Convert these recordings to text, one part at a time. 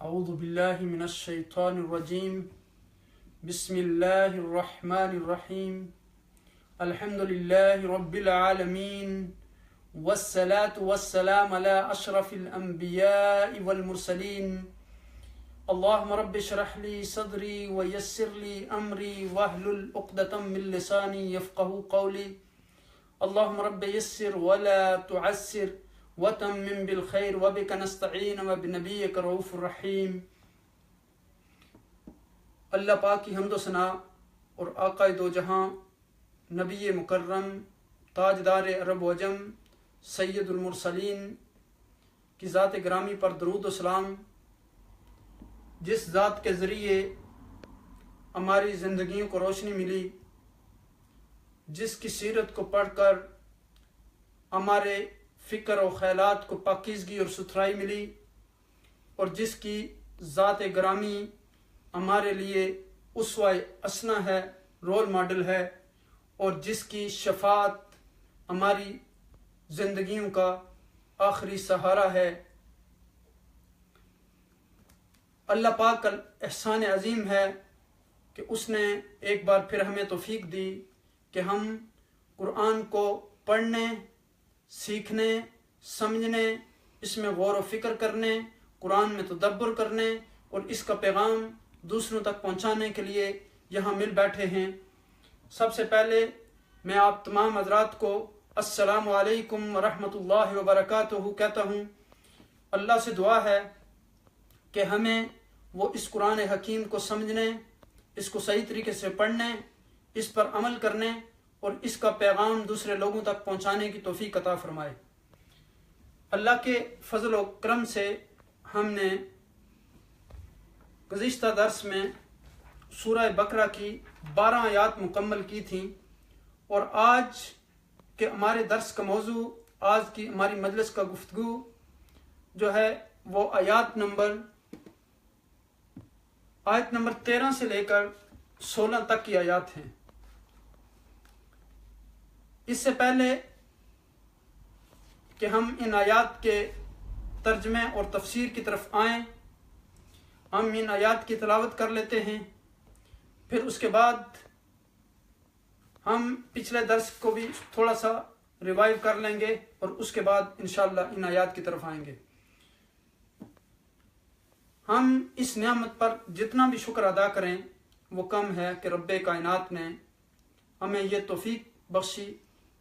اعوذ باللہ من الشیطان الرجیم بسم اللہ الرحمن الرحیم الحمد للہ رب العالمین والصلاة والسلام علی اشرف الانبیاء والمرسلین اللہم رب اشرح لی صدری ویسر لی امری واحلل عقدۃ من لسانی یفقہوا قولی اللہم رب یسر ولا تعسر وتمم بالخیر وبک نستعین وبنبیک رؤوف الرحیم۔ اللہ پاک کی حمد و ثنا اور آقا دو جہاں نبی مکرم تاجدار عرب و عجم سید المرسلین کی ذات گرامی پر درود و سلام، جس ذات کے ذریعے ہماری زندگیوں کو روشنی ملی، جس کی سیرت کو پڑھ کر ہمارے فکر و خیالات کو پاکیزگی اور ستھرائی ملی، اور جس کی ذات گرامی ہمارے لیے اسوہ حسنہ ہے، رول ماڈل ہے، اور جس کی شفاعت ہماری زندگیوں کا آخری سہارا ہے۔ اللہ پاک کا احسان عظیم ہے کہ اس نے ایک بار پھر ہمیں توفیق دی کہ ہم قرآن کو پڑھنے، سیکھنے، سمجھنے، اس میں غور و فکر کرنے، قرآن میں تدبر کرنے اور اس کا پیغام دوسروں تک پہنچانے کے لیے یہاں مل بیٹھے ہیں۔ سب سے پہلے میں آپ تمام حضرات کو السلام علیکم ورحمۃ اللہ وبرکاتہ کہتا ہوں۔ اللہ سے دعا ہے کہ ہمیں وہ اس قرآن حکیم کو سمجھنے، اس کو صحیح طریقے سے پڑھنے، اس پر عمل کرنے اور اس کا پیغام دوسرے لوگوں تک پہنچانے کی توفیق عطا فرمائے۔ اللہ کے فضل و کرم سے ہم نے گزشتہ درس میں سورہ بقرہ کی 12 آیات مکمل کی تھیں، اور آج کے ہمارے درس کا موضوع، آج کی ہماری مجلس کا گفتگو جو ہے وہ آیت نمبر 13 سے لے کر 16 تک کی آیات ہیں۔ اس سے پہلے کہ ہم ان آیات کے ترجمے اور تفسیر کی طرف آئیں، ہم ان آیات کی تلاوت کر لیتے ہیں، پھر اس کے بعد ہم پچھلے درس کو بھی تھوڑا سا ریوائیو کر لیں گے، اور اس کے بعد انشاءاللہ ان آیات کی طرف آئیں گے۔ ہم اس نعمت پر جتنا بھی شکر ادا کریں وہ کم ہے کہ رب کائنات نے ہمیں یہ توفیق بخشی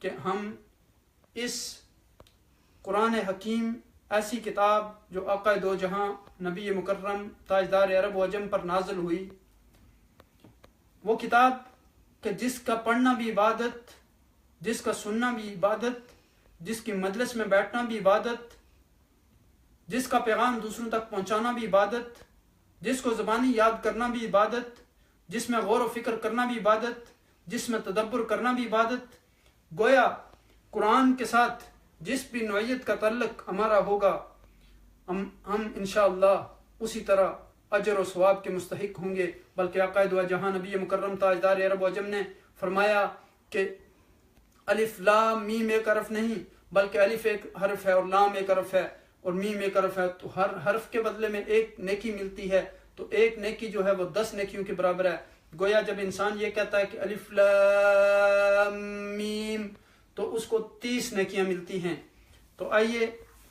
کہ ہم اس قرآن حکیم، ایسی کتاب جو آقا دو جہاں نبی مکرم تاجدار عرب و عجم پر نازل ہوئی، وہ کتاب کہ جس کا پڑھنا بھی عبادت، جس کا سننا بھی عبادت، جس کی مجلس میں بیٹھنا بھی عبادت، جس کا پیغام دوسروں تک پہنچانا بھی عبادت، جس کو زبانی یاد کرنا بھی عبادت، جس میں غور و فکر کرنا بھی عبادت، جس میں تدبر کرنا بھی عبادت۔ گویا قرآن کے ساتھ جس بھی نوعیت کا تعلق ہمارا ہوگا، ہم انشاءاللہ اسی طرح اجر و ثواب کے مستحق ہوں گے۔ بلکہ آقا دو جہاں نبی مکرم تاجدار عرب و عجم نے فرمایا کہ الف لام میم ایک حرف نہیں، بلکہ الف ایک حرف ہے اور لام ایک حرف ہے اور میم ایک حرف ہے، تو ہر حرف کے بدلے میں ایک نیکی ملتی ہے، تو ایک نیکی جو ہے وہ 10 نیکیوں کے برابر ہے۔ گویا جب انسان یہ کہتا ہے کہ الف لام میم، تو اس کو 30 نیکیاں ملتی ہیں۔ تو آئیے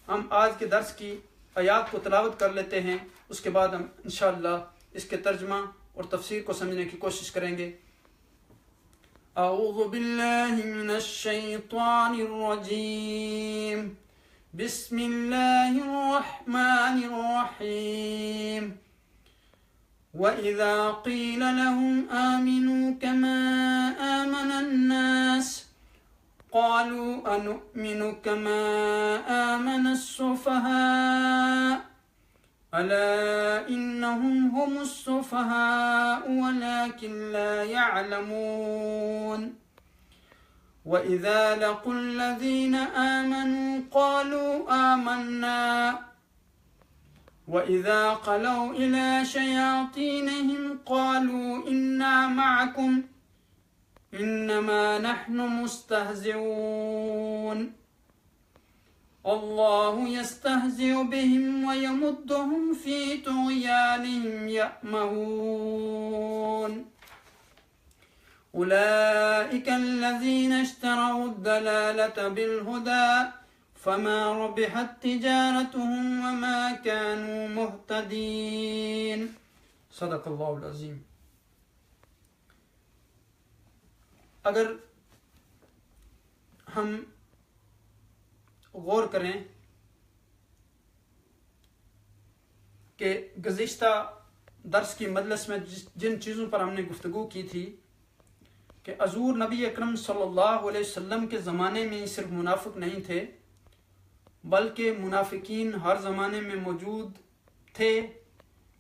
ہم آج کے درس کی آیات کو تلاوت کر لیتے ہیں، اس کے بعد ہم انشاءاللہ اس کے ترجمہ اور تفسیر کو سمجھنے کی کوشش کریں گے۔ اعوذ باللہ من الشیطان الرجیم، بسم اللہ الرحمن الرحیم۔ وَإِذَا قِيلَ لَهُمْ آمِنُوا كَمَا آمَنَ النَّاسُ قَالُوا أَنُؤْمِنُ كَمَا آمَنَ السُّفَهَاءُ أَلَا إِنَّهُمْ هُمُ السُّفَهَاءُ وَلَكِنْ لَا يَعْلَمُونَ وَإِذَا لَقُوا الَّذِينَ آمَنُوا قَالُوا آمَنَّا وَإِذَا خَلَوْا إِلَى شَيَاطِينِهِمْ قَالُوا إِنَّا مَعَكُمْ إِنَّمَا نَحْنُ مُسْتَهْزِئُونَ اللہ یستہزئ بہم ویمدہم فی طغیانہم یأمہون اولئک الذین اشتروا الضلالۃ بالہدی فما ربحت تجارتهم وما كانوا مهتدین۔ صدق اللہ العظیم۔ اگر ہم غور کریں کہ گزشتہ درس کی مجلس میں جن چیزوں پر ہم نے گفتگو کی تھی کہ حضور نبی اکرم صلی اللہ علیہ وسلم کے زمانے میں صرف منافق نہیں تھے بلکہ منافقین ہر زمانے میں موجود تھے،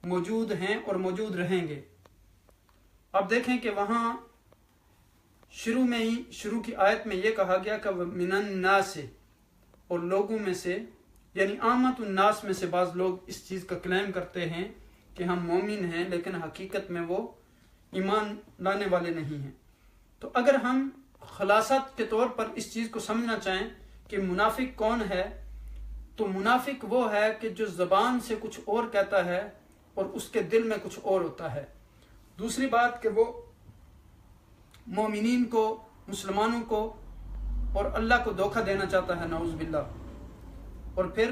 موجود ہیں اور موجود رہیں گے۔ اب دیکھیں کہ وہاں شروع کی آیت میں یہ کہا گیا کہ من الناس، اور لوگوں میں سے یعنی عامت الناس میں سے بعض لوگ اس چیز کا کلیم کرتے ہیں کہ ہم مومن ہیں لیکن حقیقت میں وہ ایمان لانے والے نہیں ہیں۔ تو اگر ہم خلاصت کے طور پر اس چیز کو سمجھنا چاہیں کہ منافق کون ہے، تو منافق وہ ہے کہ جو زبان سے کچھ اور کہتا ہے اور اس کے دل میں کچھ اور ہوتا ہے۔ دوسری بات کہ وہ مومنین کو، مسلمانوں کو اور اللہ کو دھوکہ دینا چاہتا ہے، نعوذ باللہ۔ اور پھر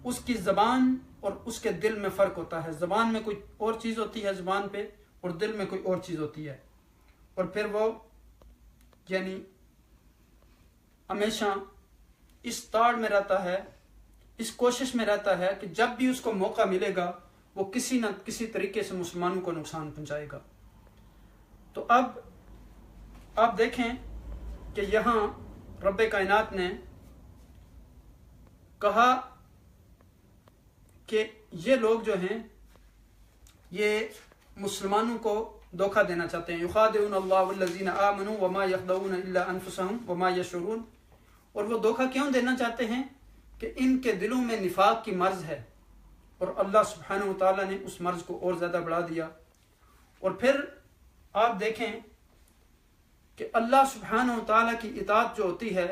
اس کی زبان اور اس کے دل میں فرق ہوتا ہے، زبان میں کوئی اور چیز ہوتی ہے زبان پہ اور دل میں کوئی اور چیز ہوتی ہے، اور پھر وہ یعنی ہمیشہ اس تاڑ میں رہتا ہے، اس کوشش میں رہتا ہے کہ جب بھی اس کو موقع ملے گا وہ کسی نہ کسی طریقے سے مسلمانوں کو نقصان پہنچائے گا۔ تو اب آپ دیکھیں کہ یہاں رب کائنات نے کہا کہ یہ لوگ جو ہیں یہ مسلمانوں کو دھوکہ دینا چاہتے ہیں، یخادعون اللہ والذین آمنوا وما یخدعون الا انفسهم وما یشعرون۔ اور وہ دھوکہ کیوں دینا چاہتے ہیں کہ ان کے دلوں میں نفاق کی مرض ہے اور اللہ سبحانہ وتعالیٰ نے اس مرض کو اور زیادہ بڑھا دیا۔ اور پھر آپ دیکھیں کہ اللہ سبحانہ وتعالیٰ کی اطاعت جو ہوتی ہے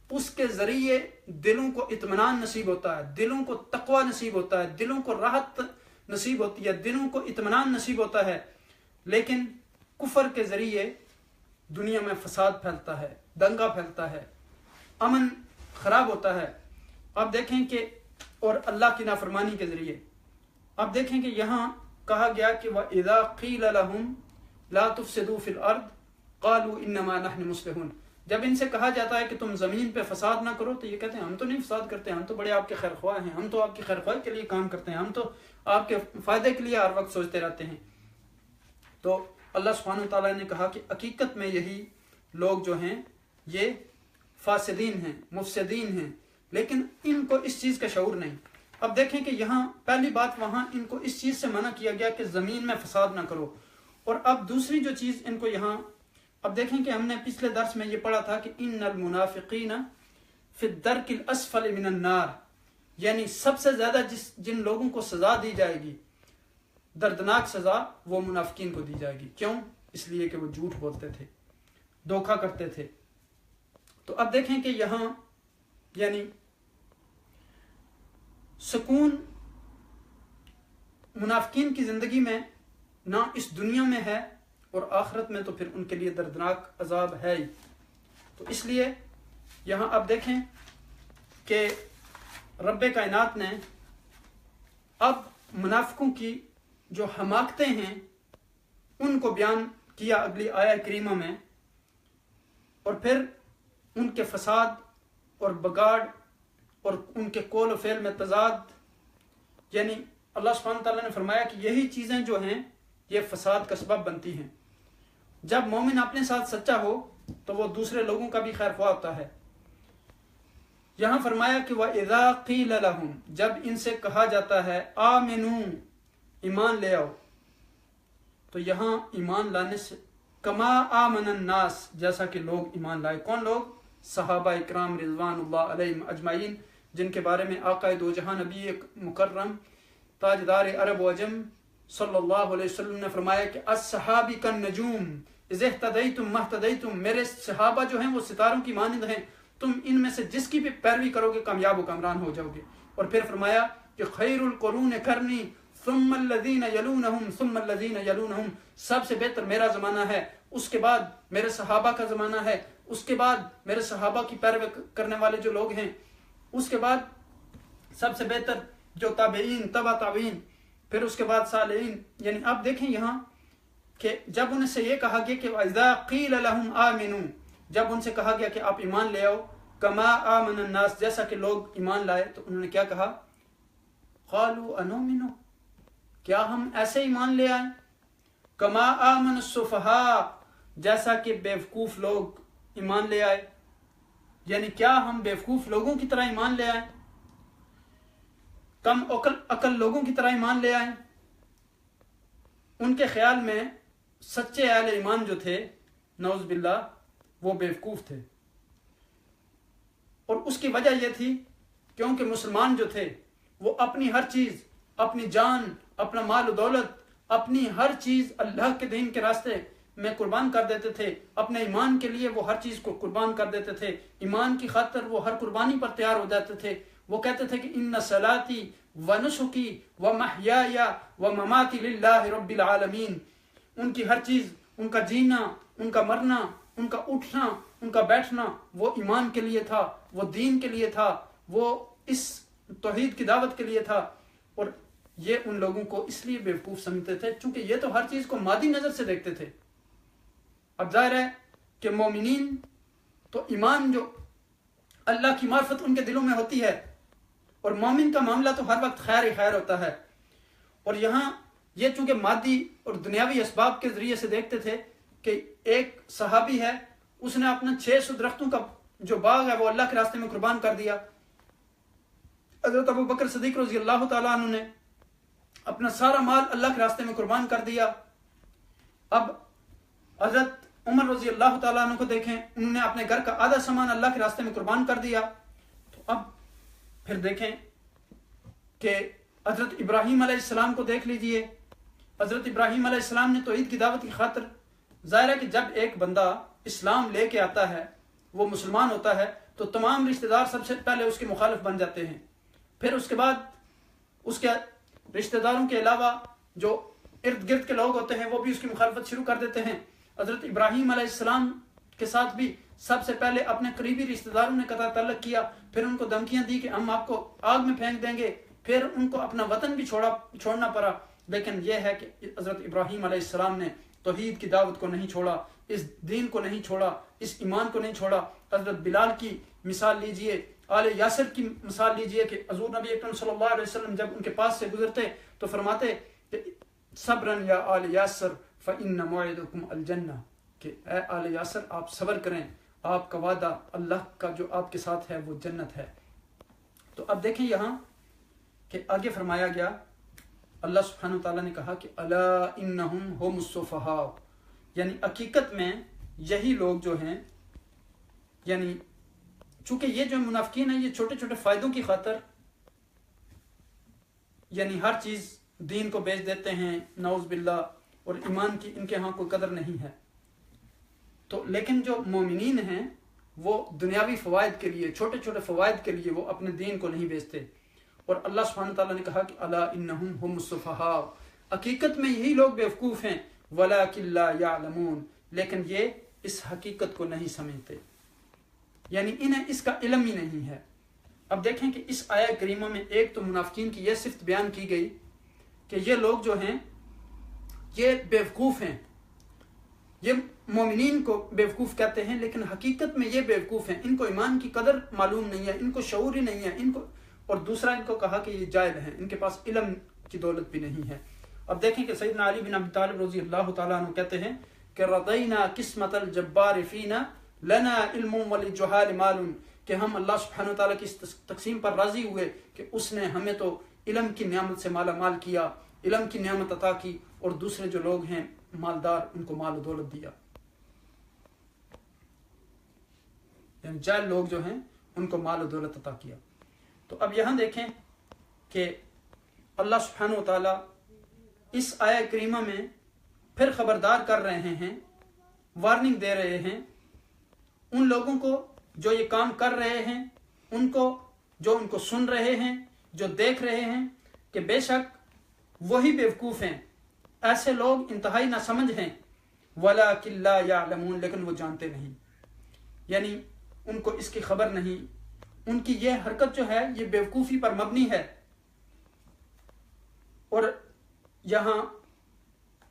اس کے ذریعے دلوں کو اطمینان نصیب ہوتا ہے، دلوں کو تقوی نصیب ہوتا ہے، دلوں کو راحت نصیب ہوتی ہے، دلوں کو اطمینان نصیب ہوتا ہے۔ لیکن کفر کے ذریعے دنیا میں فساد پھیلتا ہے، دنگا پھیلتا ہے، امن خراب ہوتا ہے۔ آپ دیکھیں کہ اور اللہ کی نافرمانی کے ذریعے آپ دیکھیں کہ یہاں کہا گیا کہ وَإِذَا قِيلَ لَهُمْ لَا تُفْسِدُوا فِي الْأَرْضِ قَالُوا إِنَّمَا نَحْنُ مُصْلِحُونَ۔ جب ان سے کہا جاتا ہے کہ تم زمین پہ فساد نہ کرو تو یہ کہتے ہیں ہم تو نہیں فساد کرتے، ہم تو بڑے آپ کے خیر خواہ ہیں، ہم تو آپ کی خیر خواہی کے لیے کام کرتے ہیں، ہم تو آپ کے فائدے کے لیے ہر وقت سوچتے رہتے ہیں۔ تو اللہ سبحانہ وتعالیٰ نے کہا کہ حقیقت میں یہی لوگ جو ہیں یہ فاسدین ہیں، مفسدین ہیں، لیکن ان کو اس چیز کا شعور نہیں۔ اب دیکھیں کہ یہاں پہلی بات وہاں ان کو اس چیز سے منع کیا گیا کہ زمین میں فساد نہ کرو، اور اب دوسری جو چیز ان کو یہاں اب دیکھیں کہ ہم نے پچھلے درس میں یہ پڑھا تھا کہ ان المنافقین فی الدرک الاسفل من النار، یعنی سب سے زیادہ جن لوگوں کو سزا دی جائے گی، دردناک سزا، وہ منافقین کو دی جائے گی۔ کیوں؟ اس لیے کہ وہ جھوٹ بولتے تھے، دھوکہ کرتے تھے۔ تو اب دیکھیں کہ یہاں یعنی سکون منافقین کی زندگی میں نہ اس دنیا میں ہے اور آخرت میں تو پھر ان کے لیے دردناک عذاب ہے ہی۔ تو اس لیے یہاں اب دیکھیں کہ رب کائنات نے اب منافقوں کی جو حماقتیں ہیں ان کو بیان کیا اگلی آیہ کریمہ میں، اور پھر ان کے فساد اور بگاڑ اور ان کے قول و فعل میں تضاد، یعنی اللہ سبحانہ تعالیٰ نے فرمایا کہ یہی چیزیں جو ہیں یہ فساد کا سبب بنتی ہیں۔ جب مومن اپنے ساتھ سچا ہو تو وہ دوسرے لوگوں کا بھی خیر خواہ ہوتا ہے۔ یہاں فرمایا کہ وَإِذَا قِيلَ لَهُمْ، جب ان سے کہا جاتا ہے آمنوا، ایمان لے آؤ، تو یہاں ایمان لانے سے کما آمن الناس، جیسا کہ لوگ ایمان لائے۔ کون لوگ؟ صحابہ اکرام رضوان اللہ علیہم اجمعین، جن کے بارے میں آقا دو جہاں نبی مکرم تاجدار عرب و عجم صلی اللہ علیہ وسلم نے فرمایا کہ الصحابی کالنجوم اذا اہتدیتم مہتدیتم، میرے صحابہ جو ہیں وہ ستاروں کی مانند ہیں، تم ان میں سے جس کی بھی پیروی کرو گے کامیاب و کامران ہو جاؤ گے۔ اور پھر فرمایا کہ خیر القرون قرنی ثم الذین یلونہم ثم الذین یلونہم، سب سے بہتر میرا زمانہ ہے، اس کے بعد میرے صحابہ کا زمانہ ہے، اس کے بعد میرے صحابہ کی پیروی کرنے والے جو لوگ ہیں، اس کے بعد سب سے بہتر جو تابعین، تبع تابعین، پھر اس کے بعد صالحین۔ یعنی آپ دیکھیں یہاں کہ جب ان سے یہ کہا گیا کہ وَإِذَا قِيلَ لَهُمْ آمِنُوا، جب ان سے کہا گیا کہ آپ ایمان لے آؤ، کما آمن الناس، جیسا کہ لوگ ایمان لائے، تو انہوں نے کیا کہا؟ قالوا انؤمن، کیا ہم ایسے ایمان لے آئیں؟ کما آمن السفہاء، جیسا کہ بیوقوف لوگ ایمان لے آئے، یعنی کیا ہم بیوقوف لوگوں کی طرح ایمان لے آئیں، کم عقل لوگوں کی طرح ایمان لے آئیں؟ ان کے خیال میں سچے اہل ایمان جو تھے نعوذ باللہ وہ بیوقوف تھے، اور اس کی وجہ یہ تھی کیونکہ مسلمان جو تھے وہ اپنی ہر چیز، اپنی جان، اپنا مال و دولت، اپنی ہر چیز اللہ کے دین کے راستے میں قربان کر دیتے تھے، اپنے ایمان کے لیے وہ ہر چیز کو قربان کر دیتے تھے، ایمان کی خاطر وہ ہر قربانی پر تیار ہو جاتے تھے۔ وہ کہتے تھے کہ ان صلاتی و نسکی و محیای و مماتی للہ رب العالمین، ان کی ہر چیز، ان کا جینا، ان کا مرنا، ان کا اٹھنا، ان کا بیٹھنا وہ ایمان کے لیے تھا، وہ دین کے لیے تھا، وہ اس توحید کی دعوت کے لیے تھا۔ اور یہ ان لوگوں کو اس لیے بیوقوف سمجھتے تھے چونکہ یہ تو ہر چیز کو مادی نظر سے دیکھتے تھے۔ اب ظاہر ہے کہ مومنین تو ایمان جو اللہ کی معرفت ان کے دلوں میں ہوتی ہے، اور مومن کا معاملہ تو ہر وقت خیر ہی خیر ہوتا ہے، اور یہاں یہ چونکہ مادی اور دنیاوی اسباب کے ذریعے سے دیکھتے تھے کہ ایک صحابی ہے، اس نے اپنا 600 درختوں کا جو باغ ہے وہ اللہ کے راستے میں قربان کر دیا۔ حضرت ابو بکر صدیق رضی اللہ تعالیٰ عنہ نے اپنا سارا مال اللہ کے راستے میں قربان کر دیا۔ اب حضرت عمر رضی اللہ تعالیٰ عنہ کو دیکھیں، انہوں نے اپنے گھر کا آدھا سامان اللہ کے راستے میں قربان کر دیا۔ تو اب پھر دیکھیں کہ حضرت ابراہیم علیہ السلام کو دیکھ لیجئے، حضرت ابراہیم علیہ السلام نے توحید کی دعوت کی خاطر، ظاہر ہے کہ جب ایک بندہ اسلام لے کے آتا ہے، وہ مسلمان ہوتا ہے، تو تمام رشتہ دار سب سے پہلے اس کے مخالف بن جاتے ہیں، پھر اس کے بعد اس کے رشتہ داروں کے علاوہ جو ارد گرد کے لوگ ہوتے ہیں وہ بھی اس کی مخالفت شروع کر دیتے ہیں۔ حضرت ابراہیم علیہ السلام کے ساتھ بھی سب سے پہلے اپنے قریبی رشتہ داروں نے قطع تعلق کیا، پھر ان کو دھمکیاں دی کہ ہم آپ کو آگ میں پھینک دیں گے، پھر ان کو اپنا وطن بھی چھوڑنا پڑا۔ لیکن یہ ہے کہ حضرت ابراہیم علیہ السلام نے توحید کی دعوت کو نہیں چھوڑا، اس دین کو نہیں چھوڑا، اس ایمان کو نہیں چھوڑا۔ حضرت بلال کی مثال لیجئے، آل یاسر کی مثال لیجئے کہ حضور نبی اکرم صلی اللہ علیہ وسلم جب ان کے پاس سے گزرتے تو فرماتے کہ صبرن یا آل یاسر فإن موعدکم الجنہ، کہ اے آل یاسر آپ صبر کریں، آپ کا وعدہ اللہ کا جو آپ کے ساتھ ہے وہ جنت ہے۔ تو اب دیکھیں یہاں کہ آگے فرمایا گیا، اللہ سبحانہ وتعالیٰ نے کہا کہ الا انہم هم السفہاء، یعنی حقیقت میں یہی لوگ جو ہیں، یعنی چونکہ یہ جو منافقین ہیں یہ چھوٹے چھوٹے فائدوں کی خاطر یعنی ہر چیز دین کو بیچ دیتے ہیں نعوذ باللہ، اور ایمان کی ان کے ہاں کوئی قدر نہیں ہے۔ تو لیکن جو مومنین ہیں وہ دنیاوی فوائد کے لیے، چھوٹے چھوٹے فوائد کے لیے وہ اپنے دین کو نہیں بیچتے۔ اور اللہ سبحانہ تعالیٰ نے کہا کہ الا انہم هم السفہاء، حقیقت میں یہی لوگ بیوقوف ہیں، ولکن لا یعلمون، لیکن یہ اس حقیقت کو نہیں سمجھتے، یعنی انہیں اس کا علم ہی نہیں ہے۔ اب دیکھیں کہ اس آیہ کریمہ میں ایک تو منافقین کی یہ صفت بیان کی گئی کہ یہ لوگ جو ہیں یہ بیوقوف ہیں، یہ مومنین کو بیوقوف کہتے ہیں، لیکن حقیقت میں یہ بیوقوف ہیں، ان کو ایمان کی قدر معلوم نہیں ہے، ان کو شعور ہی نہیں ہے، ان کو، اور دوسرا ان کو کہا کہ یہ جاہل ہیں، ان کے پاس علم کی دولت بھی نہیں ہے۔ اب دیکھیں کہ سیدنا علی بن ابی طالب رضی اللہ تعالیٰ عنہ کہتے ہیں کہ رضینا قسمت الجبار فینا لنا علم وللجہال مال، کہ ہم اللہ سبحانہ وتعالیٰ کی تقسیم پر راضی ہوئے کہ اس نے ہمیں تو علم کی نعمت سے مالا مال کیا، علم کی نعمت عطا کی، اور دوسرے جو لوگ ہیں مالدار ان کو مال و دولت دیا، یعنی جاہل لوگ جو ہیں ان کو مال و دولت عطا کیا۔ تو اب یہاں دیکھیں کہ اللہ سبحانہ وتعالیٰ اس آیہ کریمہ میں پھر خبردار کر رہے ہیں، وارننگ دے رہے ہیں ان لوگوں کو جو یہ کام کر رہے ہیں جو ان کو سن رہے ہیں، جو دیکھ رہے ہیں، کہ بے شک وہی بیوقوف ہیں، ایسے لوگ انتہائی ناسمجھ ہیں، وَلَٰكِن لَا يَعْلَمُونَ، لیکن وہ جانتے نہیں، یعنی ان کو اس کی خبر نہیں۔ ان کی یہ حرکت جو ہے یہ بیوقوفی پر مبنی ہے، اور یہاں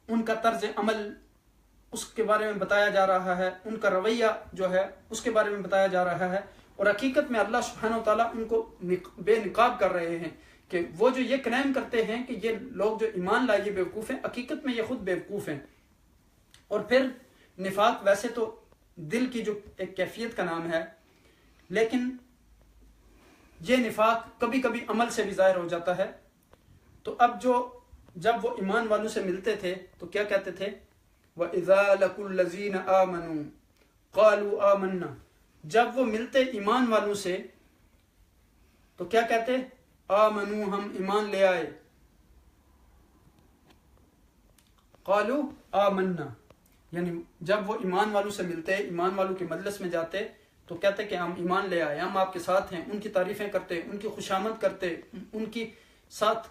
ان کا طرز عمل اس کے بارے میں بتایا جا رہا ہے، ان کا رویہ جو ہے اس کے بارے میں بتایا جا رہا ہے، اور حقیقت میں اللہ سبحانہ وتعالیٰ ان کو بے نقاب کر رہے ہیں کہ وہ جو یہ کلیم کرتے ہیں کہ یہ لوگ جو ایمان لائے یہ بیوقوف ہیں، حقیقت میں یہ خود بیوقوف ہیں۔ اور پھر نفاق ویسے تو دل کی جو ایک کیفیت کا نام ہے، لیکن یہ نفاق کبھی کبھی عمل سے بھی ظاہر ہو جاتا ہے۔ تو اب جب وہ ایمان والوں سے ملتے تھے تو کیا کہتے تھے؟ وَإِذَا لَقُوا الَّذِينَ آمَنُوا قَالُوا آمَنَّا، جب وہ ملتے ایمان والوں سے تو کیا کہتے؟ آمنو، ہم ایمان لے آئے، قالوا آمنا، یعنی جب وہ ایمان والوں سے ملتے، ایمان والوں کے مجلس میں جاتے تو کہتے کہ ہم ایمان لے آئے، ہم آپ کے ساتھ ہیں، ان کی تعریفیں کرتے، ان کی خوشامد کرتے، ان کی ساتھ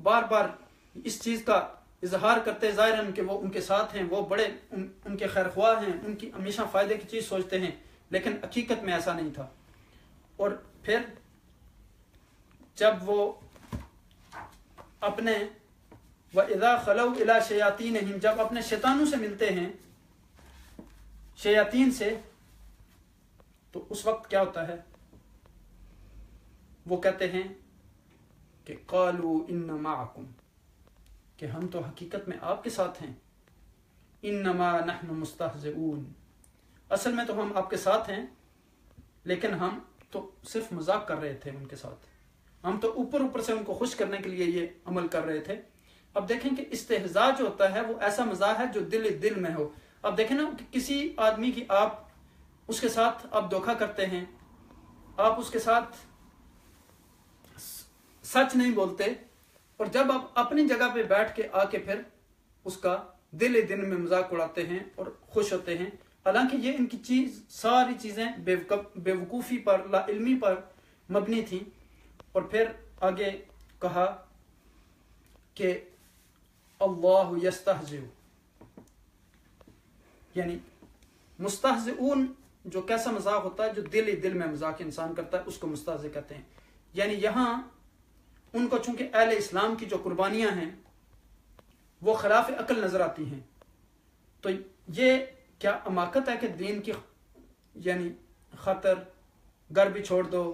بار بار اس چیز کا اظہار کرتے ظاہراً کہ وہ ان کے ساتھ ہیں، وہ بڑے ان کے خیر خواہ ہیں، ان کی ہمیشہ فائدے کی چیز سوچتے ہیں، لیکن حقیقت میں ایسا نہیں تھا۔ اور پھر جب وہ اپنے وَإِذَا خَلَوْا إِلَىٰ شَيَاطِينِهِمْ، جب اپنے شیطانوں سے ملتے ہیں، شیاطین سے، تو اس وقت کیا ہوتا ہے؟ وہ کہتے ہیں کہ قَالُوا إِنَّ مَعَكُمْ، کہ ہم تو حقیقت میں آپ کے ساتھ ہیں، إِنَّمَا نَحْنُ مُسْتَهْزِئُونَ، اصل میں تو ہم آپ کے ساتھ ہیں، لیکن ہم تو صرف مذاق کر رہے تھے ان کے ساتھ، ہم تو اوپر سے ان کو خوش کرنے کے لیے یہ عمل کر رہے تھے۔ اب دیکھیں کہ استہزاء جو ہوتا ہے وہ ایسا مزاح ہے جو دل میں ہو۔ اب دیکھیں نا کہ کسی آدمی کی آپ اس کے ساتھ آپ دھوکہ کرتے ہیں، آپ اس کے ساتھ سچ نہیں بولتے، اور جب آپ اپنی جگہ پہ بیٹھ کے آ کے پھر اس کا دل میں مذاق اڑاتے ہیں اور خوش ہوتے ہیں، حالانکہ یہ ان کی ساری چیزیں بیوقوفی پر، لا علمی پر مبنی تھیں۔ اور پھر آگے کہا کہ اللہ یستہزئ، یعنی مستہزئون جو کیسا مذاق ہوتا ہے، جو دل میں مذاق انسان کرتا ہے، اس کو مستہزئ کہتے ہیں۔ یعنی یہاں ان کو چونکہ اہل اسلام کی جو قربانیاں ہیں وہ خلاف عقل نظر آتی ہیں، تو یہ کیا حماقت ہے کہ دین کی یعنی خاطر گھر بھی چھوڑ دو،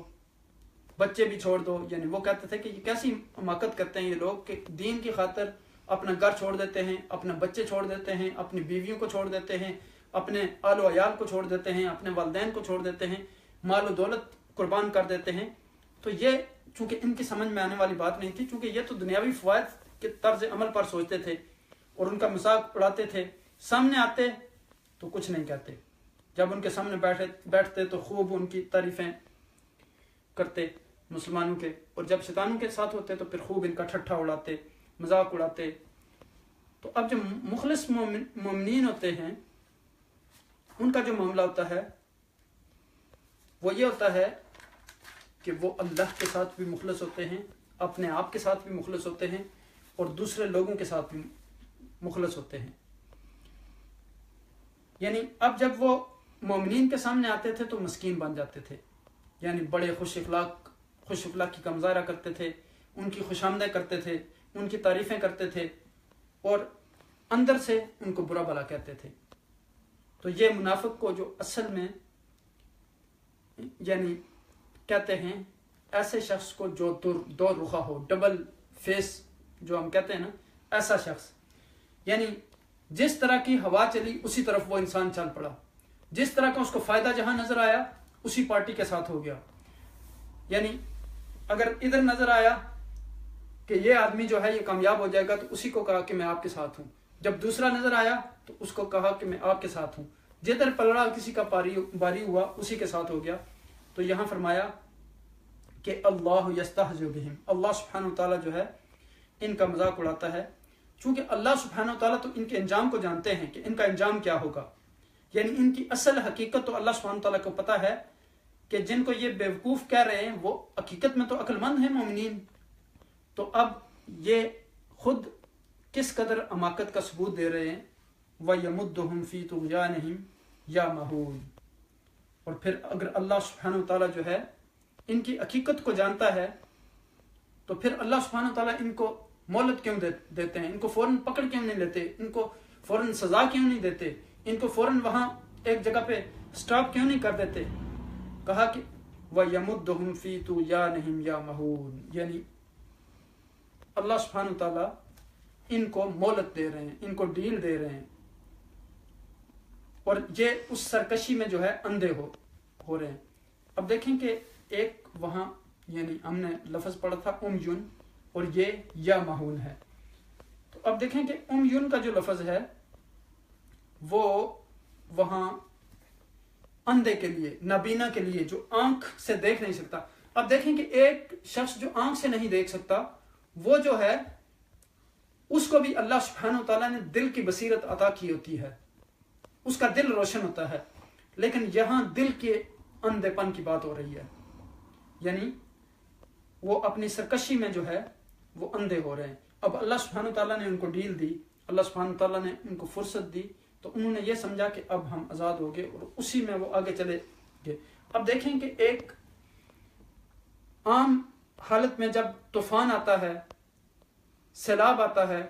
بچے بھی چھوڑ دو، یعنی وہ کہتے تھے کہ یہ کیسی حماقت کرتے ہیں یہ لوگ کہ دین کی خاطر اپنا گھر چھوڑ دیتے ہیں، اپنے بچے چھوڑ دیتے ہیں، اپنی بیویوں کو چھوڑ دیتے ہیں، اپنے آل و عیال کو چھوڑ دیتے ہیں، اپنے والدین کو چھوڑ دیتے ہیں، مال و دولت قربان کر دیتے ہیں۔ تو یہ چونکہ ان کی سمجھ میں آنے والی بات نہیں تھی، چونکہ یہ تو دنیاوی فوائد کے طرز عمل پر سوچتے تھے اور ان کا مذاق اڑاتے تھے، سامنے آتے تو کچھ نہیں کہتے، جب ان کے سامنے بیٹھتے تو خوب ان کی تعریفیں کرتے مسلمانوں کے، اور جب شیطانوں کے ساتھ ہوتے تو پھر خوب ان کا ٹھٹھا اڑاتے، مذاق اڑاتے۔ تو اب جو مخلص مومنین ہوتے ہیں ان کا جو معاملہ ہوتا ہے وہ یہ ہوتا ہے کہ وہ اللہ کے ساتھ بھی مخلص ہوتے ہیں، اپنے آپ کے ساتھ بھی مخلص ہوتے ہیں، اور دوسرے لوگوں کے ساتھ بھی مخلص ہوتے ہیں۔ یعنی اب جب وہ مومنین کے سامنے آتے تھے تو مسکین بن جاتے تھے، یعنی بڑے خوش اخلاقی کا مظاہرہ کرتے تھے، ان کی خوش آمدید کرتے تھے، ان کی تعریفیں کرتے تھے، اور اندر سے ان کو برا بھلا کہتے تھے۔ تو یہ منافق کو جو اصل میں یعنی کہتے ہیں ایسے شخص کو جو دو رخا ہو، ڈبل فیس جو ہم کہتے ہیں نا، ایسا شخص، یعنی جس طرح کی ہوا چلی اسی طرف وہ انسان چل پڑا، جس طرح کا اس کو فائدہ جہاں نظر آیا اسی پارٹی کے ساتھ ہو گیا۔ یعنی اگر ادھر نظر آیا کہ یہ آدمی جو ہے یہ کامیاب ہو جائے گا تو اسی کو کہا کہ میں آپ کے ساتھ ہوں، جب دوسرا نظر آیا تو اس کو کہا کہ میں آپ کے ساتھ ہوں، جدھر پلڑا کسی کا باری ہوا اسی کے ساتھ ہو گیا۔ تو یہاں فرمایا کہ اللہ یستہزئ بہم، اللہ سبحانہ وتعالیٰ جو ہے ان کا مذاق اڑاتا ہے، چونکہ اللہ سبحانہ وتعالیٰ تو ان کے انجام کو جانتے ہیں کہ ان کا انجام کیا ہوگا، یعنی ان کی اصل حقیقت تو اللہ سبحانہ تعالیٰ کو پتہ ہے کہ جن کو یہ بیوقوف کہہ رہے ہیں وہ حقیقت میں تو عقل مند ہیں مومنین. تو اب یہ خود کس قدر حماقت کا ثبوت دے رہے ہیں. وَيَمُدُّهُمْ فِي طُغْيَانِهِمْ يَعْمَهُونَ. اور پھر اگر اللہ سبحانہ تعالیٰ جو ہے ان کی حقیقت کو جانتا ہے تو پھر اللہ سبحانہ تعالیٰ ان کو مہلت کیوں دیتے ہیں, ان کو فوراً پکڑ کیوں نہیں لیتے, ان کو فوراً سزا کیوں نہیں دیتے, ان کو فوراً وہاں ایک جگہ پہ سٹاپ کیوں نہیں کر دیتے. کہا کہ وَيَمُدُّهُمْ فِي طُغْيَانِهِمْ يَعْمَهُونَ, یعنی اللہ سبحانہ تعالیٰ ان کو مہلت دے رہے ہیں, ان کو ڈیل دے رہے ہیں, اور یہ اس سرکشی میں جو ہے اندھے ہو رہے ہیں. اب دیکھیں کہ ایک وہاں یعنی ہم نے لفظ پڑھا تھا امیون اور یہ یا مہون ہے. تو اب دیکھیں کہ امیون کا جو لفظ ہے وہ وہاں اندھے کے لیے, نابینا کے لیے, جو آنکھ سے دیکھ نہیں سکتا. اب دیکھیں کہ ایک شخص جو آنکھ سے نہیں دیکھ سکتا وہ جو ہے اس کو بھی اللہ سبحانہ تعالیٰ نے دل کی بصیرت عطا کی ہوتی ہے, اس کا دل روشن ہوتا ہے. لیکن یہاں دل کے اندھے پن کی بات ہو رہی ہے, یعنی وہ اپنی سرکشی میں جو ہے وہ اندھے ہو رہے ہیں. اب اللہ سبحانہ تعالیٰ نے ان کو ڈیل دی, اللہ سبحانہ تعالیٰ نے ان کو فرصت دی, تو انہوں نے یہ سمجھا کہ اب ہم آزاد ہو گئے اور اسی میں وہ آگے چلے گئے. اب دیکھیں کہ ایک عام حالت میں جب طوفان آتا ہے, سیلاب آتا ہے,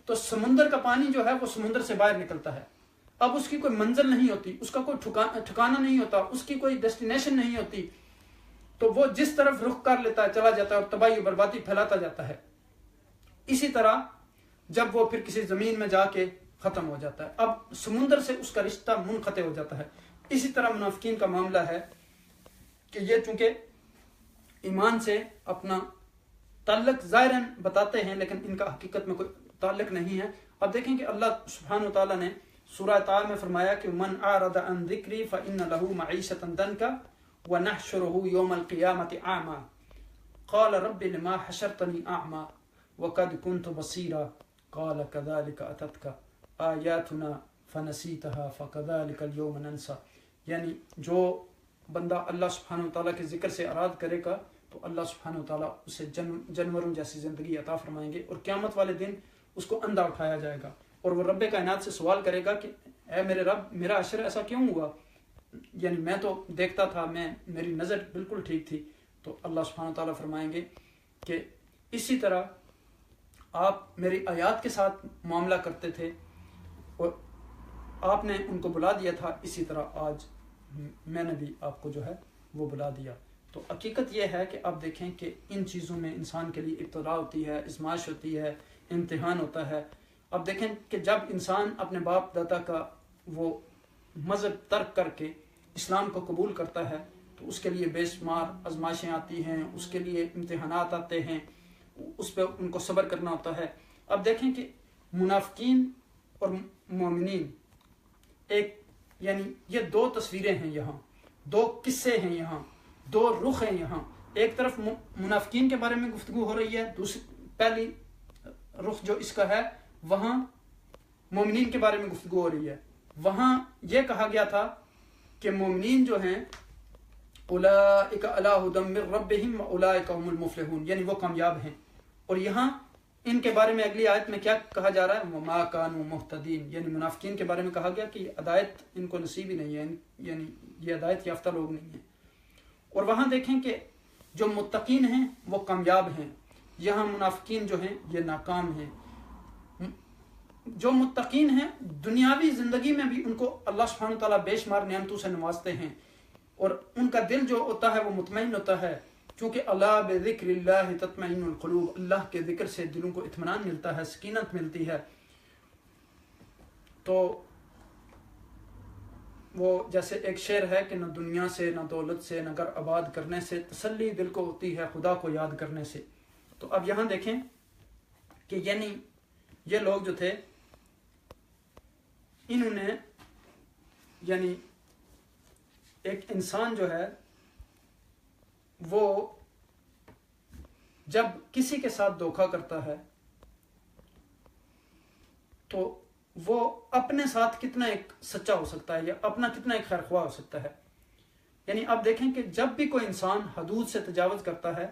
تو سمندر کا پانی جو ہے وہ سمندر سے باہر نکلتا ہے. اب اس کی کوئی منزل نہیں ہوتی, اس کا کوئی ٹھکانہ نہیں ہوتا, اس کی کوئی ڈیسٹینیشن نہیں ہوتی, تو وہ جس طرف رخ کر لیتا ہے چلا جاتا ہے اور تباہی و بربادی پھیلاتا جاتا ہے. اسی طرح جب وہ پھر کسی زمین میں جا کے ختم ہو جاتا ہے, اب سمندر سے اس کا رشتہ منقطع ہو جاتا ہے. اسی طرح منافقین کا معاملہ ہے کہ یہ چونکہ ایمان سے اپنا تعلق ظاہراً بتاتے ہیں لیکن ان کا حقیقت میں کوئی تعلق نہیں ہے. اب دیکھیں کہ اللہ سبحانہ وتعالیٰ نے سورہ طٰ میں فرمایا کہ من اعرض عن ذکری فإن له معیشة ضنکا ونحشره يوم القیامة اعمى قال رب لما حشرتنی اعمى وقد كنت بصیرا قال كذلك اتتك آیاتنا فنسیتها فكذلك اليوم ننسى. یعنی جو بندہ اللہ سبحانہ وتعالیٰ کے ذکر سے اراد کرے گا تو اللہ سبحانہ وتعالیٰ اسے جانوروں جیسی زندگی عطا فرمائیں گے, اور قیامت والے دن اس کو اندھا اٹھایا جائے گا اور وہ رب کائنات سے سوال کرے گا کہ اے میرے رب میرا عشر ایسا کیوں ہوا, یعنی میں تو دیکھتا تھا, میری نظر بالکل ٹھیک تھی. تو اللہ سبحانہ وتعالیٰ فرمائیں گے کہ اسی طرح آپ میری آیات کے ساتھ معاملہ کرتے تھے اور آپ نے ان کو بلا دیا تھا, اسی طرح آج میں نے بھی آپ کو جو ہے وہ بلا دیا. تو حقیقت یہ ہے کہ آپ دیکھیں کہ ان چیزوں میں انسان کے لیے ابتلا ہوتی ہے, آزمائش ہوتی ہے, امتحان ہوتا ہے. اب دیکھیں کہ جب انسان اپنے باپ دادا کا وہ مذہب ترک کر کے اسلام کو قبول کرتا ہے تو اس کے لیے بے شمار آزمائشیں آتی ہیں, اس کے لیے امتحانات آتے ہیں, اس پہ ان کو صبر کرنا ہوتا ہے. اب دیکھیں کہ منافقین اور مومنین ایک یعنی یہ دو تصویریں ہیں, یہاں دو قصے ہیں, یہاں دو رخ ہیں. یہاں ایک طرف منافقین کے بارے میں گفتگو ہو رہی ہے, پہلی رخ جو اس کا ہے وہاں مومنین کے بارے میں گفتگو ہو رہی ہے. وہاں یہ کہا گیا تھا کہ مومنین جو ہیں اولئک علی ھدی من ربہم واولئک هم المفلحون, یعنی وہ کامیاب ہیں. اور یہاں ان کے بارے میں اگلی آیت میں کیا کہا جا رہا ہے, وما کانوا مہتدین, یعنی منافقین کے بارے میں کہا گیا کہ ہدایت ان کو نصیب ہی نہیں ہے, یعنی یہ ہدایت یافتہ لوگ نہیں ہیں. اور وہاں دیکھیں کہ جو متقین ہیں وہ کامیاب ہیں, یہاں منافقین جو ہیں یہ ناکام ہیں. جو متقین ہیں دنیاوی زندگی میں بھی ان کو اللہ سبحانہ تعالیٰ بے شمار نعمتوں سے نوازتے ہیں اور ان کا دل جو ہوتا ہے وہ مطمئن ہوتا ہے, کیونکہ اللہ بذکر اللہ تطمئن القلوب, اللہ کے ذکر سے دلوں کو اطمینان ملتا ہے, سکینت ملتی ہے. تو وہ جیسے ایک شعر ہے کہ نہ دنیا سے, نہ دولت سے, نہ گھر آباد کرنے سے تسلی دل کو ہوتی ہے خدا کو یاد کرنے سے. تو اب یہاں دیکھیں کہ یعنی یہ لوگ جو تھے انہوں نے یعنی ایک انسان جو ہے وہ جب کسی کے ساتھ دھوکہ کرتا ہے تو وہ اپنے ساتھ کتنا ایک سچا ہو سکتا ہے یا اپنا کتنا ایک خیر خواہ ہو سکتا ہے. یعنی آپ دیکھیں کہ جب بھی کوئی انسان حدود سے تجاوز کرتا ہے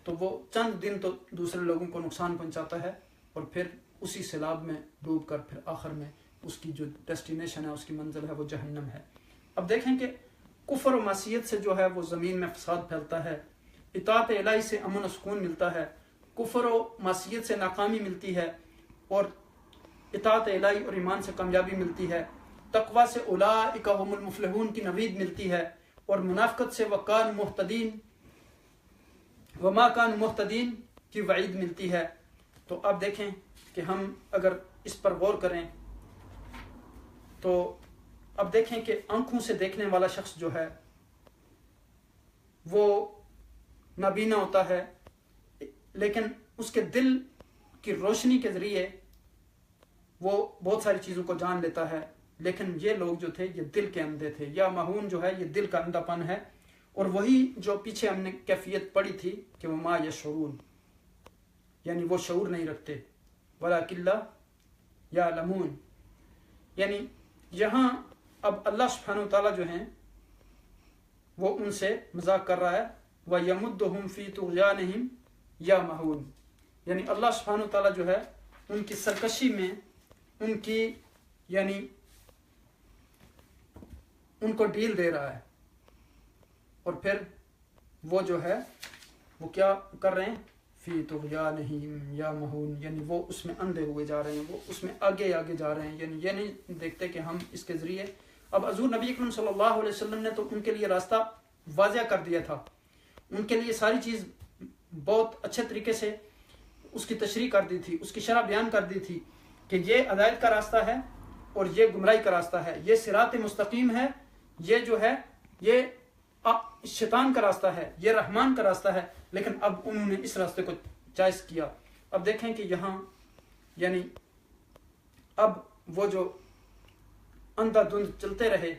تو وہ چند دن تو دوسرے لوگوں کو نقصان پہنچاتا ہے اور پھر اسی سیلاب میں ڈوب کر پھر آخر میں اس کی جو ڈیسٹینیشن ہے، اس کی منزل ہے، وہ جہنم ہے. اب دیکھیں کہ کفر و معصیت سے جو ہے وہ زمین میں فساد پھیلتا ہے، اطاعت الہی سے امن و سکون ملتا ہے، کفر و معصیت سے ناکامی ملتی ہے اور اطاعت الہی اور ایمان سے کامیابی ملتی ہے، تقوی سے اولئک هم المفلحون کی نوید ملتی ہے، اور منافقت سے وکان محتدین وما کان محتدین کی وعید ملتی ہے. تو اب دیکھیں کہ ہم اگر اس پر غور کریں تو اب دیکھیں کہ آنکھوں سے دیکھنے والا شخص جو ہے وہ نابینا ہوتا ہے، لیکن اس کے دل کی روشنی کے ذریعے وہ بہت ساری چیزوں کو جان لیتا ہے. لیکن یہ لوگ جو تھے یہ دل کے اندھے تھے، یا مہون جو ہے یہ دل کا اندھا پن ہے. اور وہی جو پیچھے ہم نے کیفیت پڑھی تھی کہ وما یشعرون، یعنی وہ شعور نہیں رکھتے، ولکن لا یعلمون. یعنی یہاں اب اللہ سبحانہ وتعالیٰ جو ہیں وہ ان سے مذاق کر رہا ہے، وَيَمُدُّهُمْ فِي طُغْيَانِهِمْ يَعْمَهُونَ. یعنی اللہ سبحانہ وتعالیٰ جو ہے ان کی سرکشی میں ان کی یعنی ان کو ڈیل دے رہا ہے، اور پھر وہ جو ہے وہ کیا کر رہے ہیں، فی طغیانہم یعمہون، یعنی وہ اس میں اندھے ہوئے جا رہے ہیں، وہ اس میں آگے آگے جا رہے ہیں. یعنی یہ نہیں دیکھتے کہ ہم اس کے ذریعے اب حضور نبی اکرم صلی اللہ علیہ وسلم نے تو ان کے لیے راستہ واضح کر دیا تھا، ان کے لیے ساری چیز بہت اچھے طریقے سے اس کی تشریح کر دی تھی، اس کی شرح بیان کر دی تھی کہ یہ ہدایت کا راستہ ہے اور یہ گمراہی کا راستہ ہے، یہ صراط مستقیم ہے، یہ جو ہے یہ شیطان کا راستہ ہے، یہ رحمان کا راستہ ہے. لیکن اب انہوں نے اس راستے کو چوائس کیا. اب دیکھیں کہ یہاں یعنی اب وہ جو اندھا دھند چلتے رہے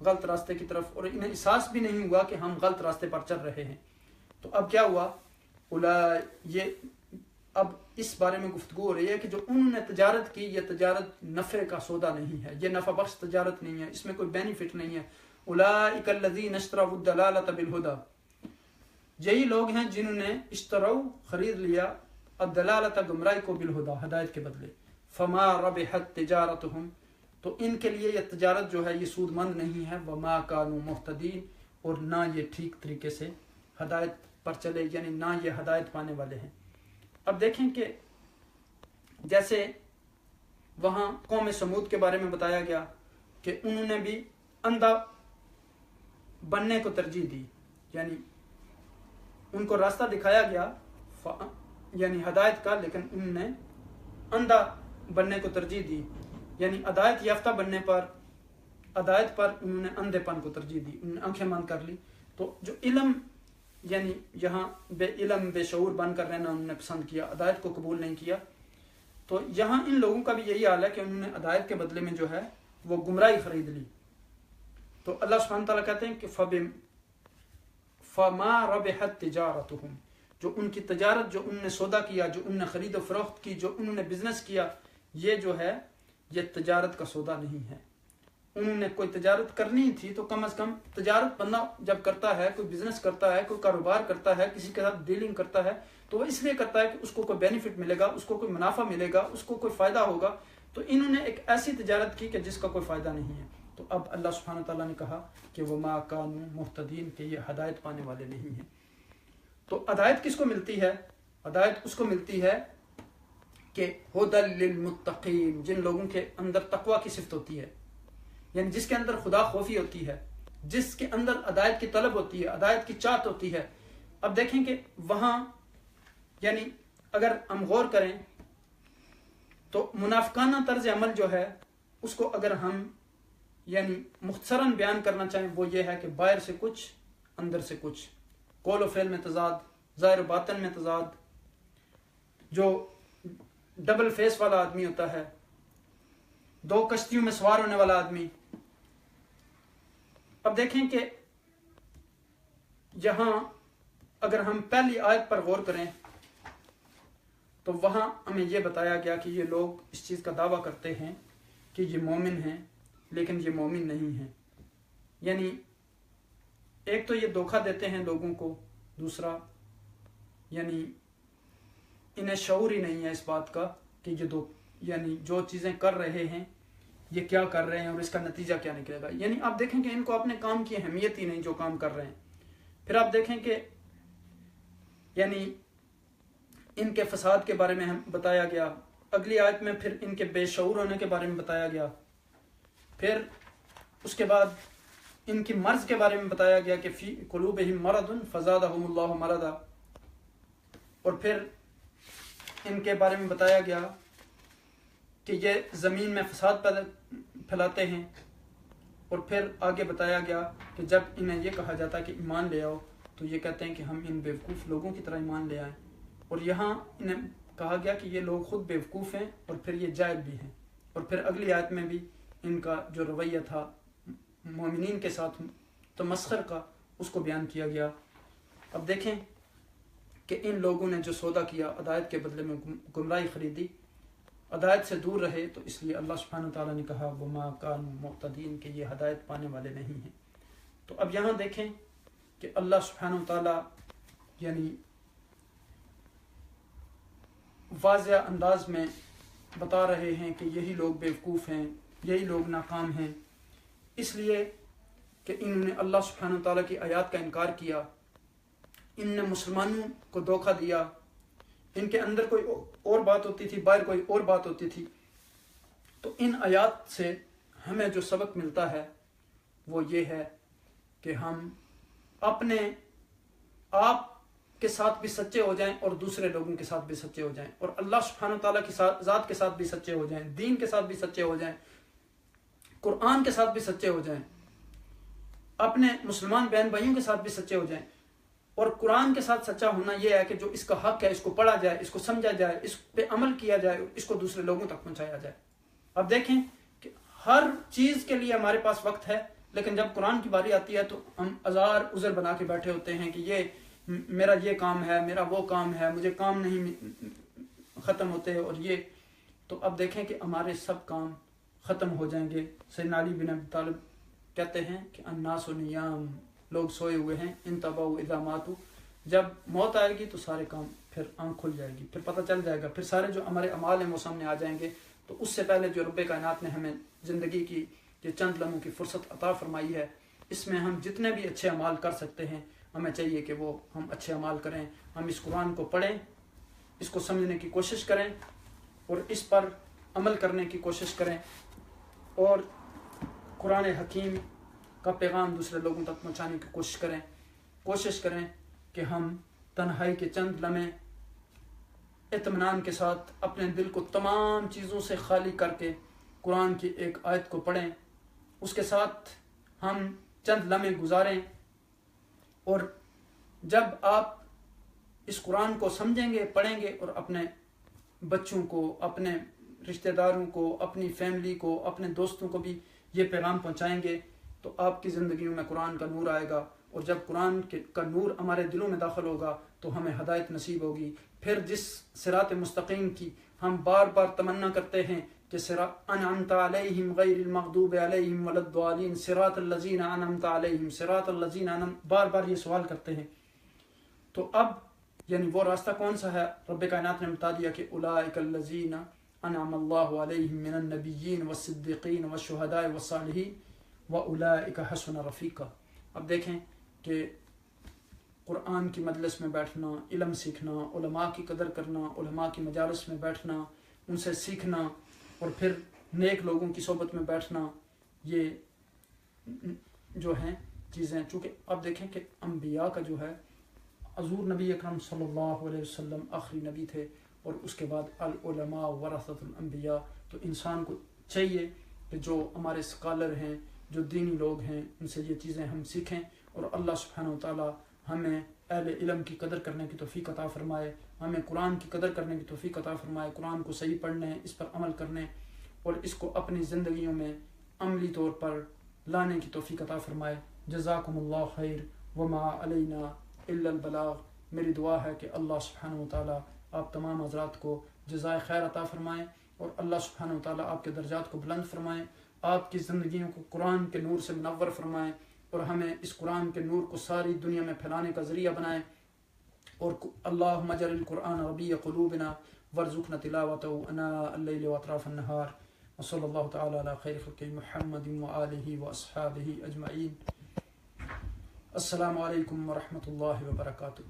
غلط راستے کی طرف، اور انہیں احساس بھی نہیں ہوا کہ ہم غلط راستے پر چل رہے ہیں. تو اب کیا ہوا، یہ اب اس بارے میں گفتگو ہو رہی ہے کہ جو انہوں نے تجارت کی، یہ تجارت نفع کا سودا نہیں ہے، یہ نفع بخش تجارت نہیں ہے، اس میں کوئی بینیفٹ نہیں ہے. اولئک الذین اشتروا الضلالۃ بالہدی، یہی لوگ ہیں جنہوں نے اشتروا خرید لیا الضلالۃ گمراہی کو بالہدی ہدایت کے بدلے. فما ربحت تجارتہم، تو ان کے لیے یہ تجارت جو ہے یہ سود مند نہیں ہے. وما کانوا مہتدین، اور نہ یہ ٹھیک طریقے سے ہدایت پر چلے، یعنی نہ یہ ہدایت پانے والے ہیں. اب دیکھیں کہ جیسے وہاں قوم سمود کے بارے میں بتایا گیا کہ انہوں نے بھی اندھا بننے کو ترجیح دی، یعنی ان کو راستہ دکھایا گیا یعنی ہدایت کا، لیکن انہوں نے اندھا بننے کو ترجیح دی، یعنی ہدایت یافتہ بننے پر ہدایت پر انہوں نے اندھے پن کو ترجیح دی، انہوں نے آنکھیں بند کر لی. تو جو علم یعنی یہاں بے علم بے شعور بن کر رہنا انہوں نے پسند کیا، ہدایت کو قبول نہیں کیا. تو یہاں ان لوگوں کا بھی یہی حال ہے کہ انہوں نے ہدایت کے بدلے میں جو ہے وہ گمراہی خرید لی. تو اللہ سبحانہ تعالیٰ کہتے ہیں کہ فما ربحت تجارتہم، جو ان کی تجارت، جو انہوں نے سودا کیا، جو انہوں نے خرید و فروخت کی، جو انہوں نے بزنس کیا، یہ جو ہے یہ تجارت کا سودا نہیں ہے. انہوں نے کوئی تجارت کرنی تھی تو کم از کم تجارت بندہ جب کرتا ہے، کوئی بزنس کرتا ہے، کوئی کاروبار کرتا ہے، کسی کے ساتھ ڈیلنگ کرتا ہے، تو وہ اس لیے کرتا ہے کہ اس کو کوئی بینیفٹ ملے گا، اس کو کوئی منافع ملے گا، اس کو کوئی فائدہ ہوگا. تو انہوں نے ایک ایسی تجارت کی کہ جس کا کوئی فائدہ نہیں ہے. تو اب اللہ سبحانہ تعالیٰ نے کہا کہ وما کانوا مہتدین، کہ یہ ہدایت پانے والے نہیں ہیں. تو ہدایت کس کو ملتی ہے؟ ہدایت اس کو ملتی ہے کہ ھدی للمتقین، جن لوگوں کے اندر تقوی کی صفت ہوتی ہے، یعنی جس کے اندر خدا خوفی ہوتی ہے، جس کے اندر ہدایت کی طلب ہوتی ہے، ہدایت کی چاہت ہوتی ہے. اب دیکھیں کہ وہاں یعنی اگر ہم غور کریں تو منافقانہ طرز عمل جو ہے اس کو اگر ہم یعنی مختصراً بیان کرنا چاہیں وہ یہ ہے کہ باہر سے کچھ اندر سے کچھ، قول و فعل میں تضاد، ظاہر و باطن میں تضاد، جو ڈبل فیس والا آدمی ہوتا ہے، دو کشتیوں میں سوار ہونے والا آدمی. اب دیکھیں کہ یہاں اگر ہم پہلی آیت پر غور کریں تو وہاں ہمیں یہ بتایا گیا کہ یہ لوگ اس چیز کا دعویٰ کرتے ہیں کہ یہ مومن ہیں لیکن یہ مومن نہیں ہیں. یعنی ایک تو یہ دھوکہ دیتے ہیں لوگوں کو، دوسرا یعنی انہیں شعور ہی نہیں ہے اس بات کا کہ یہ یعنی جو چیزیں کر رہے ہیں یہ کیا کر رہے ہیں اور اس کا نتیجہ کیا نکلے گا. یعنی آپ دیکھیں کہ ان کو اپنے کام کی اہمیت ہی نہیں جو کام کر رہے ہیں. پھر آپ دیکھیں کہ یعنی ان کے فساد کے بارے میں ہم بتایا گیا. اگلی آیت میں پھر ان کے بے شعور ہونے کے بارے میں بتایا گیا. پھر اس کے بعد ان کی مرض کے بارے میں بتایا گیا کہ فی قلوبہم مرض فزادہم اللہ مرضا. اور پھر ان کے بارے میں بتایا گیا کہ یہ زمین میں فساد پھیلاتے ہیں. اور پھر آگے بتایا گیا کہ جب انہیں یہ کہا جاتا ہے کہ ایمان لے آؤ تو یہ کہتے ہیں کہ ہم ان بیوقوف لوگوں کی طرح ایمان لے آئیں. اور یہاں انہیں کہا گیا کہ یہ لوگ خود بیوقوف ہیں اور پھر یہ جاہل بھی ہیں. اور پھر اگلی آیت میں بھی ان کا جو رویہ تھا مومنین کے ساتھ تمسخر کا اس کو بیان کیا گیا. اب دیکھیں کہ ان لوگوں نے جو سودا کیا، ہدایت کے بدلے میں گمراہی خریدی، ہدایت سے دور رہے، تو اس لیے اللہ سبحانہ تعالیٰ نے کہا وما کانوا مہتدین کہ یہ ہدایت پانے والے نہیں ہیں. تو اب یہاں دیکھیں کہ اللہ سبحانہ تعالیٰ یعنی واضح انداز میں بتا رہے ہیں کہ یہی لوگ بیوقوف ہیں، یہی لوگ ناکام ہیں، اس لیے کہ انہوں نے اللہ سبحانہ تعالیٰ کی آیات کا انکار کیا، ان نے مسلمانوں کو دھوکہ دیا. ان کے اندر کوئی اور بات ہوتی تھی، باہر کوئی اور بات ہوتی تھی. تو ان آیات سے ہمیں جو سبق ملتا ہے وہ یہ ہے کہ ہم اپنے آپ کے ساتھ بھی سچے ہو جائیں اور دوسرے لوگوں کے ساتھ بھی سچے ہو جائیں، اور اللہ سبحانہ تعالیٰ کی ذات کے ساتھ بھی سچے ہو جائیں، دین کے ساتھ بھی سچے ہو جائیں، قرآن کے ساتھ بھی سچے ہو جائیں، اپنے مسلمان بہن بھائیوں کے ساتھ بھی سچے ہو جائیں. اور قرآن کے ساتھ سچا ہونا یہ ہے کہ جو اس کا حق ہے اس کو پڑھا جائے، اس کو سمجھا جائے، اس پہ عمل کیا جائے، اس کو دوسرے لوگوں تک پہنچایا جائے. اب دیکھیں کہ ہر چیز کے لیے ہمارے پاس وقت ہے، لیکن جب قرآن کی باری آتی ہے تو ہم ہزار عذر بنا کے بیٹھے ہوتے ہیں کہ یہ میرا یہ کام ہے، میرا وہ کام ہے، مجھے کام نہیں ختم ہوتے. اور یہ تو اب دیکھیں کہ ہمارے سب کام ختم ہو جائیں گے. سیدنا علی بن ابی طالب کہتے ہیں کہ الناس نیام، لوگ سوئے ہوئے ہیں، انتبہوا اذا ماتوا، جب موت آئے گی تو سارے کام پھر آنکھ کھل جائے گی، پھر پتہ چل جائے گا، پھر سارے جو ہمارے اعمال ہیں وہ سامنے آ جائیں گے. تو اس سے پہلے جو رب کائنات نے ہمیں زندگی کی یہ چند لمحوں کی فرصت عطا فرمائی ہے، اس میں ہم جتنے بھی اچھے اعمال کر سکتے ہیں ہمیں چاہیے کہ وہ ہم اچھے اعمال کریں. ہم اس قرآن کو پڑھیں، اس کو سمجھنے کی کوشش کریں اور اس پر عمل کرنے کی کوشش کریں، اور قرآن حکیم کا پیغام دوسرے لوگوں تک پہنچانے کی کوشش کریں کہ ہم تنہائی کے چند لمحے اطمینان کے ساتھ اپنے دل کو تمام چیزوں سے خالی کر کے قرآن کی ایک آیت کو پڑھیں، اس کے ساتھ ہم چند لمحے گزاریں. اور جب آپ اس قرآن کو سمجھیں گے، پڑھیں گے اور اپنے بچوں کو، اپنے رشتہ داروں کو، اپنی فیملی کو، اپنے دوستوں کو بھی یہ پیغام پہنچائیں گے تو آپ کی زندگیوں میں قرآن کا نور آئے گا. اور جب قرآن کا نور ہمارے دلوں میں داخل ہوگا تو ہمیں ہدایت نصیب ہوگی. پھر جس صراط مستقیم کی ہم بار بار تمنا کرتے ہیں کہ انعمت علیہم غیر المغضوب علیہم ولا الضالین صراط الذین انعمت علیہم صراط الذین بار بار یہ سوال کرتے ہیں. تو اب یعنی وہ راستہ کون سا ہے؟ رب کائنات نے بتا دیا کہ اولئک الذین انعم اللہ علیہم من النبیین والصدیقین والشہداء والصالحین واولئک حسن رفیقا. اب دیکھیں کہ قرآن کی مجلس میں بیٹھنا، علم سیکھنا، علماء کی قدر کرنا، علماء کی مجالس میں بیٹھنا، ان سے سیکھنا اور پھر نیک لوگوں کی صحبت میں بیٹھنا، یہ جو ہیں چیزیں. چونکہ اب دیکھیں کہ انبیاء کا جو ہے حضور نبی اکرم صلی اللہ علیہ وسلم آخری نبی تھے، اور اس کے بعد العلماء ورثۃ الانبیاء. تو انسان کو چاہیے کہ جو ہمارے اسکالر ہیں، جو دینی لوگ ہیں، ان سے یہ چیزیں ہم سیکھیں، اور اللہ سبحانہ وتعالی ہمیں اہل علم کی قدر کرنے کی توفیق عطا فرمائے، ہمیں قرآن کی قدر کرنے کی توفیق عطا فرمائے، قرآن کو صحیح پڑھنے، اس پر عمل کرنے اور اس کو اپنی زندگیوں میں عملی طور پر لانے کی توفیق عطا فرمائے. جزاکم اللہ خیر وما علینا الا البلاغ. میری دعا ہے کہ اللہ سبحانہ وتعالی آپ تمام حضرات کو جزائے خیر عطا فرمائیں، اور اللہ سبحانہ و تعالیٰ آپ کے درجات کو بلند فرمائے، آپ کی زندگیوں کو قرآن کے نور سے منور فرمائے، اور ہمیں اس قرآن کے نور کو ساری دنیا میں پھیلانے کا ذریعہ بنائے۔ اور اللہم اجعل القرآن ربیع قلوبنا وارزقنا تلاوتہ اناء اللیل واطراف النہار، وصلی اللہ تعالی علی خیر خلق محمد وآلہ واصحابہ اجمعین۔ السلام علیکم ورحمۃ اللہ وبرکاتہ۔